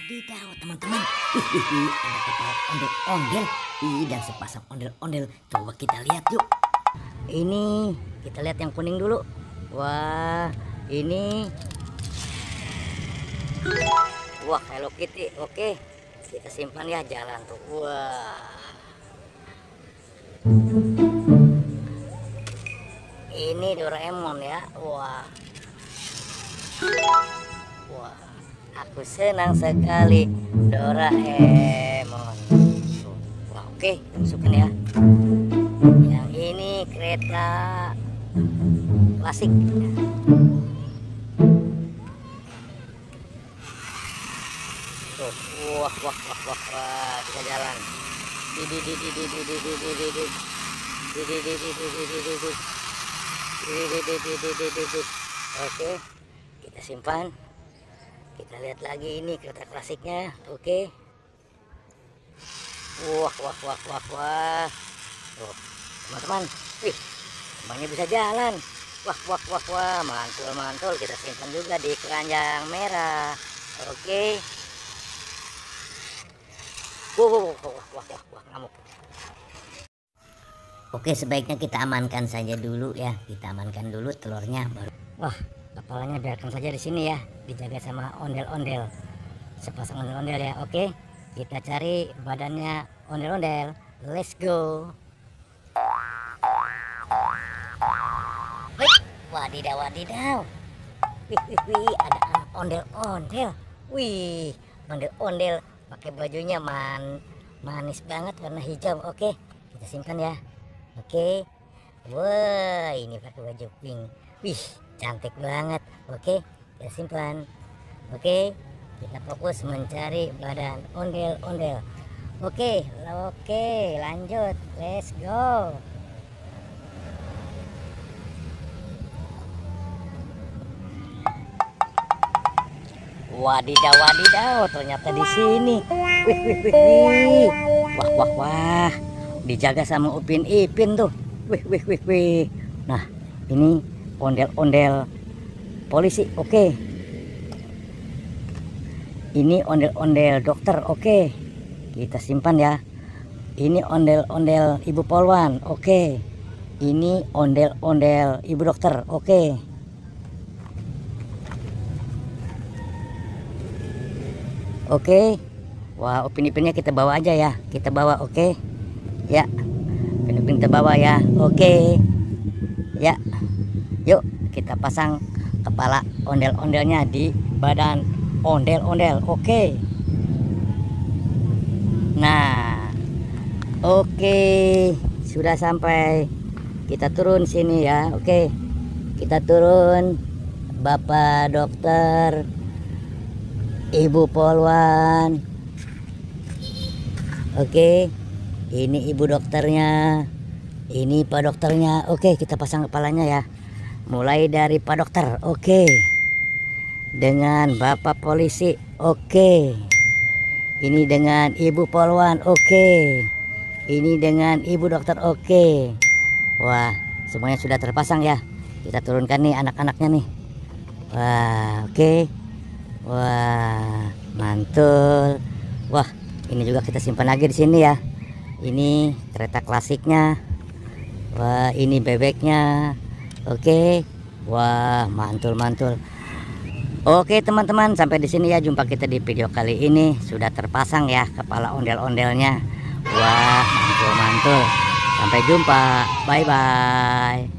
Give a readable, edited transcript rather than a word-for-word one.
Wadidaw teman-teman, ada kepala ondel-ondel dan sepasang ondel-ondel. Coba kita lihat yuk. Ini kita lihat yang kuning dulu. Wah, ini Hello Kitty. Oke, kita simpan ya, jalan tuh. Wah, ini Doraemon ya. Wah, aku senang sekali Doraemon. Wah, oke, kita masukkan ya. Yang ini kereta klasik. Tuh, wah, kita jalan. Oke, kita simpan. Kita lihat lagi ini kereta klasiknya. Oke. Wah. Tuh, teman-teman. Wih, temannya bisa jalan. Wah, mantul. Kita simpan juga di keranjang merah. Oke. Wah, ngamuk. Oke, sebaiknya kita amankan saja dulu ya. Kita amankan dulu telurnya baru. Wah, kepalanya biarkan saja di sini ya, dijaga sama ondel-ondel, sepasang ondel-ondel ya. Oke, kita cari badannya ondel-ondel. Let's go. Wadidaw. Wih, ada ondel-ondel. Wih, ondel-ondel pakai bajunya manis banget, warna hijau. Oke, kita simpan ya. Oke. Wah, ini pakai baju pink. Wih, cantik banget. Oke, kita simpan. Oke, kita fokus mencari badan ondel-ondel. Oke, lanjut. Let's go. Wadidaw, ternyata di sini. Wih. Wah. Dijaga sama Upin Ipin tuh. Wih. Nah, ini ondel-ondel polisi. Oke. Ini ondel-ondel dokter. Oke, kita simpan ya. Ini ondel-ondel ibu polwan. Oke. Ini ondel-ondel ibu dokter. Oke. Wah, Upin Ipinnya kita bawa aja ya. Kita bawa. Oke ya, Upin Ipin kita bawa ya. Oke ya, yuk kita pasang kepala ondel-ondelnya di badan ondel-ondel. Oke. Nah, oke, sudah sampai. Kita turun sini ya. Oke, kita turun. Bapak dokter, ibu polwan. Oke, ini ibu dokternya, ini pak dokternya. Oke, kita pasang kepalanya ya. Mulai dari pak dokter. Oke, dengan bapak polisi. Oke, ini dengan ibu polwan. Oke, ini dengan ibu dokter. Oke. Wah, semuanya sudah terpasang ya. Kita turunkan nih anak-anaknya nih. Wah, oke. Wah, mantul. Wah, ini juga kita simpan lagi di sini ya. Ini kereta klasiknya. Wah, ini bebeknya. Oke. Wah, mantul. Oke teman-teman, sampai di sini ya jumpa kita di video kali ini. Sudah terpasang ya kepala ondel-ondelnya. Wah, mantul. Sampai jumpa. Bye-bye.